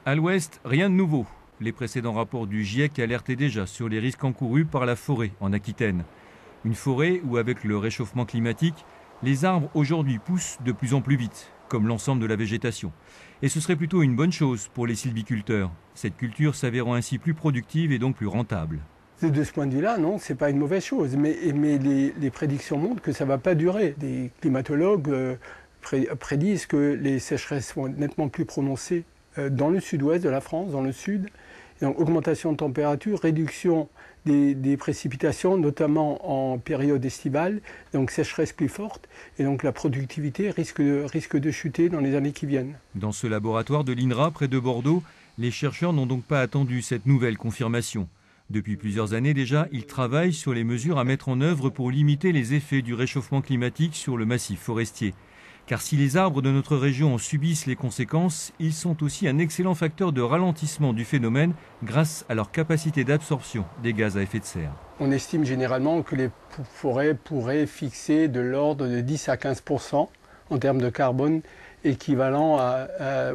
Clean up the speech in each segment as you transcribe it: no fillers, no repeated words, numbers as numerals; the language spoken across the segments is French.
À l'ouest, rien de nouveau. Les précédents rapports du GIEC alertaient déjà sur les risques encourus par la forêt en Aquitaine. Une forêt où, avec le réchauffement climatique, les arbres aujourd'hui poussent de plus en plus vite, comme l'ensemble de la végétation. Et ce serait plutôt une bonne chose pour les sylviculteurs, cette culture s'avérant ainsi plus productive et donc plus rentable. De ce point de vue-là, non, ce n'est pas une mauvaise chose, mais les prédictions montrent que ça ne va pas durer. Les climatologues prédisent que les sécheresses vont être nettement plus prononcées dans le sud-ouest de la France, dans le sud. Et donc, augmentation de température, réduction des précipitations, notamment en période estivale, donc sécheresse plus forte, et donc la productivité risque de chuter dans les années qui viennent. Dans ce laboratoire de l'INRA, près de Bordeaux, les chercheurs n'ont donc pas attendu cette nouvelle confirmation. Depuis plusieurs années déjà, ils travaillent sur les mesures à mettre en œuvre pour limiter les effets du réchauffement climatique sur le massif forestier. Car si les arbres de notre région en subissent les conséquences, ils sont aussi un excellent facteur de ralentissement du phénomène grâce à leur capacité d'absorption des gaz à effet de serre. On estime généralement que les forêts pourraient fixer de l'ordre de 10 à 15% en termes de carbone équivalent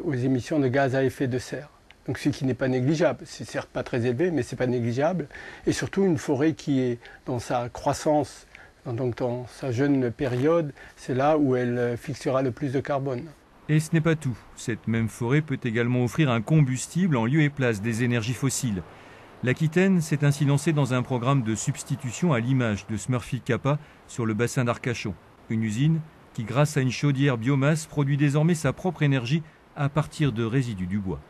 aux émissions de gaz à effet de serre. Donc ce qui n'est pas négligeable. C'est certes pas très élevé, mais ce n'est pas négligeable. Et surtout une forêt qui est dans sa croissance, donc dans sa jeune période, c'est là où elle fixera le plus de carbone. Et ce n'est pas tout. Cette même forêt peut également offrir un combustible en lieu et place des énergies fossiles. L'Aquitaine s'est ainsi lancée dans un programme de substitution à l'image de Smurfit Kappa sur le bassin d'Arcachon. Une usine qui, grâce à une chaudière biomasse, produit désormais sa propre énergie à partir de résidus du bois.